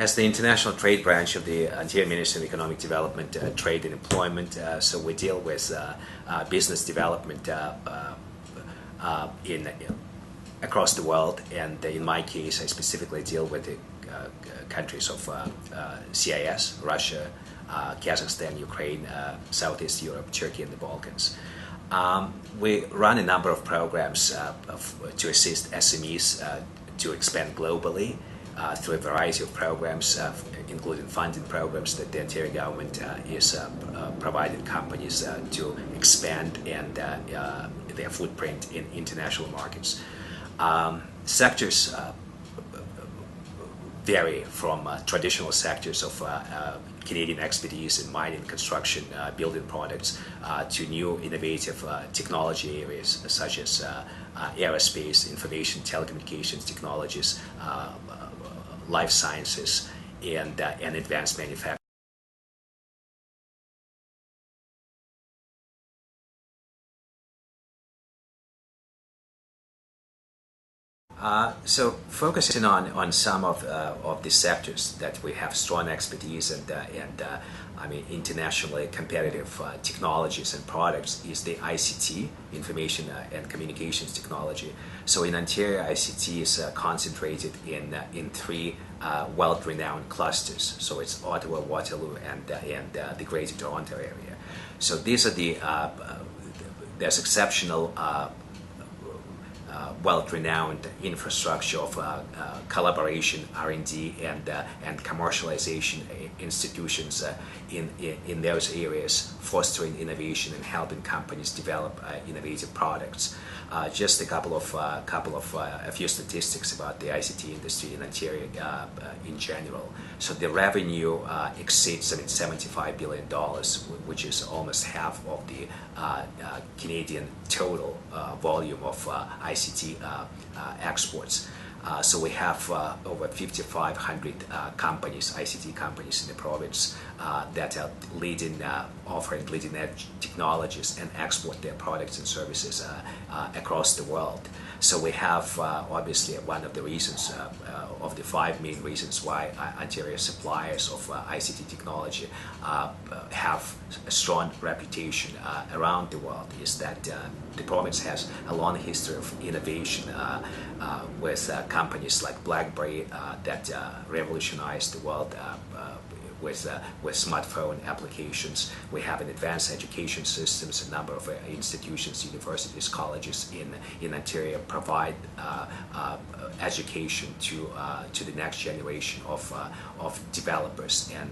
As the international trade branch of the Ontario Ministry of Economic Development, Trade and Employment, so we deal with business development across the world, and in my case, I specifically deal with the countries of CIS, Russia, Kazakhstan, Ukraine, Southeast Europe, Turkey, and the Balkans. We run a number of programs to assist SMEs to expand globally through a variety of programs, including funding programs that the Ontario government is providing companies to expand and their footprint in international markets. Sectors vary from traditional sectors of Canadian expertise in mining, construction, building products to new innovative technology areas such as aerospace, information, telecommunications technologies, life sciences, and advanced manufacturing. So focusing on some of the sectors that we have strong expertise and I mean internationally competitive technologies and products is the ICT, information and communications technology. So in Ontario, ICT is concentrated in three world-renowned clusters. So it's Ottawa, Waterloo, and the Greater Toronto area. So these are there's exceptional world-renowned infrastructure of collaboration, R&D, and commercialization institutions in those areas, fostering innovation and helping companies develop innovative products. Just a few statistics about the ICT industry in Ontario in general. So the revenue exceeds $75 billion, which is almost half of the Canadian total volume of ICT exports. So we have over 5,500 companies, ICT companies in the province that are offering leading-edge technologies and export their products and services across the world. So we have obviously one of the reasons, of the five main reasons why Ontario suppliers of ICT technology have a strong reputation around the world is that the province has a long history of innovation with companies like BlackBerry that revolutionized the world with smartphone applications. We have an advanced education systems. A number of institutions, universities, colleges in Ontario provide education to the next generation of developers and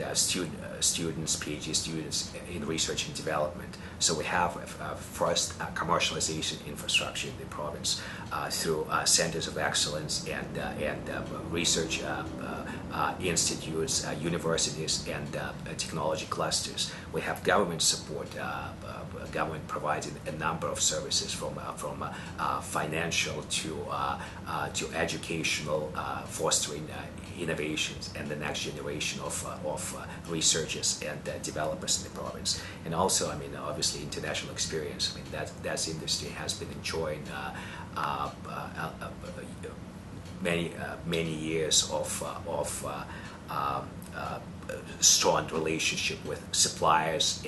students, PhD students in research and development. So we have first commercialization infrastructure in the province through centers of excellence and research institutes, universities, and technology clusters. We have government support. Government provides a number of services from financial to educational, fostering innovations and the next generation of researchers and developers in the province. And also, I mean, obviously international experience. I mean, that industry has been enjoying many years of strong relationship with suppliers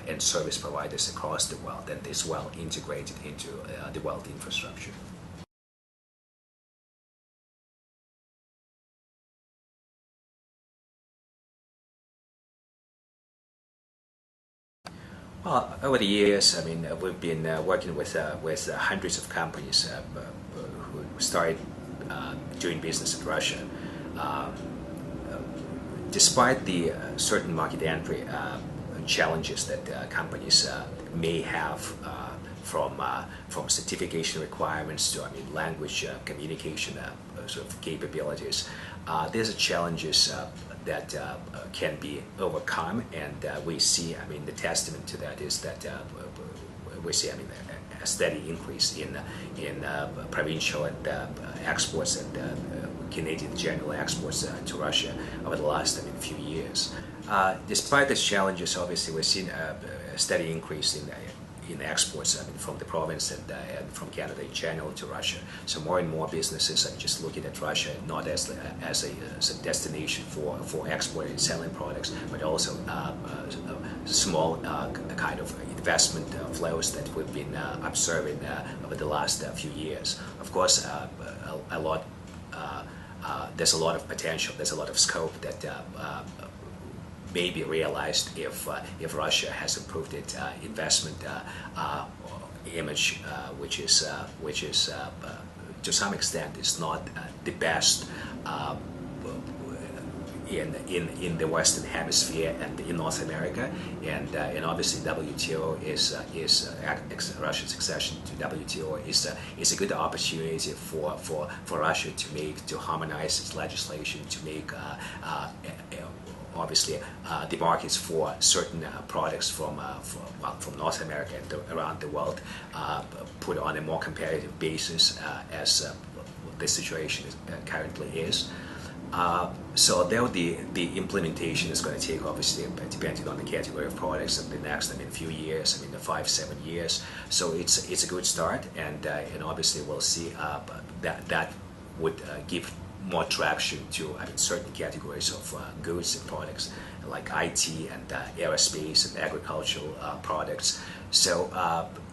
and service providers across the world, and is well integrated into the world infrastructure. Well, over the years, I mean, we've been working with hundreds of companies who started doing business in Russia. Despite the certain market entry challenges that companies may have from certification requirements to, I mean, language communication sort of capabilities, there's challenges that can be overcome, and we see, I mean, the testament to that is that we see, I mean, a steady increase in provincial and exports and Canadian general exports to Russia over the last, I mean, few years. Despite these challenges, obviously, we've seen a steady increase in exports, from the province and from Canada in general to Russia. So more and more businesses are just looking at Russia not as a destination for exporting and selling products, but also small kind of investment flows that we've been observing over the last few years. Of course, there's a lot of potential, there's a lot of scope that may be realized if Russia has improved its investment image, which is to some extent is not the best in the Western Hemisphere and in North America, and obviously WTO is Russia's accession to WTO is a good opportunity for Russia to harmonize its legislation, to make obviously the markets for certain products from North America and around the world put on a more competitive basis as the situation currently is. So though the implementation is going to take, obviously, depending on the category of products, the next few years, 5-7 years. So it's a good start, and obviously we'll see that would give more traction to certain categories of goods and products like IT and aerospace and agricultural products. So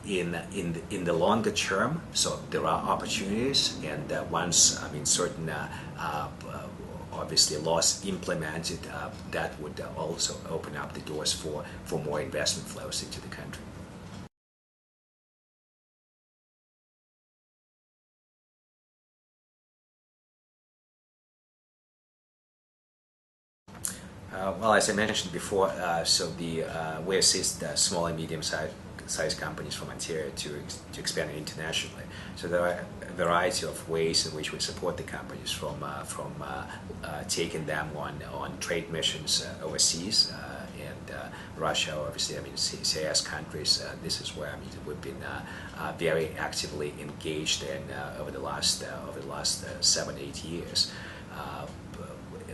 in the longer term, so there are opportunities, and once certain obviously laws implemented, that would also open up the doors for more investment flows into the country. Well, as I mentioned before, we assist small and medium-sized companies from Ontario to expand internationally. So there are a variety of ways in which we support the companies, from taking them on trade missions overseas, and Russia, obviously, CIS countries. This is where we've been very actively engaged in over the last 7-8 years.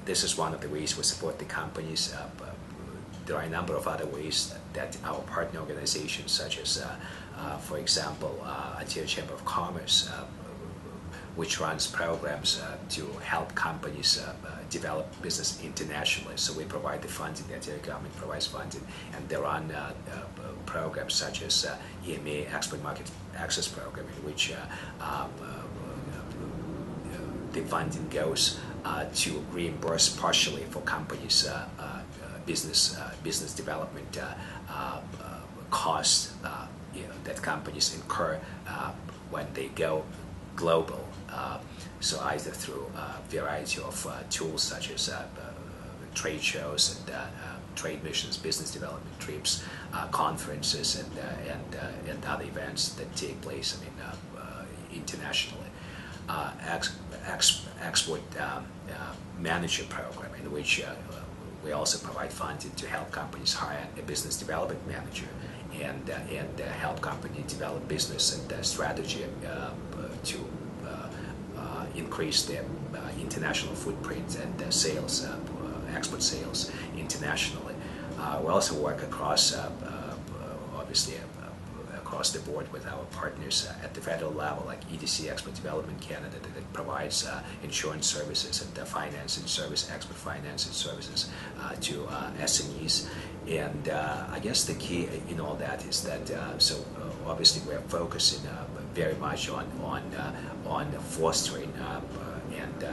This is one of the ways we support the companies. There are a number of other ways that our partner organizations, such as, for example, Ontario Chamber of Commerce, which runs programs to help companies develop business internationally. So we provide the funding, the Ontario government provides funding, and there are programs such as EMA Export Market Access Program, in which the funding goes to reimburse partially for companies' business development costs that companies incur when they go global. So either through a variety of tools such as trade shows and trade missions, business development trips, conferences, and other events that take place internationally. Export manager program, in which we also provide funding to help companies hire a business development manager and help companies develop business and strategy to increase their international footprint and sales, export sales internationally. We also work across, obviously, across the board with our partners at the federal level, like EDC, Export Development Canada, that provides insurance services and financing service, export financing services to SMEs. And I guess the key in all that is that obviously we're focusing very much on fostering and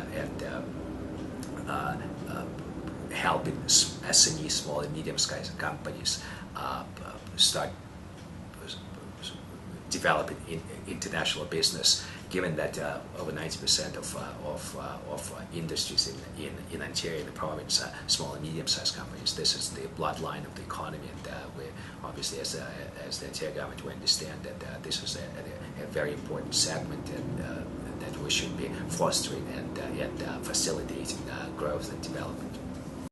helping SMEs, small and medium-sized companies, start developing international business, given that over 90% of industries in Ontario, the province, small and medium-sized companies. This is the bloodline of the economy, and we obviously, as the Ontario government, we understand that this is a very important segment, and that we should be fostering and facilitating growth and development.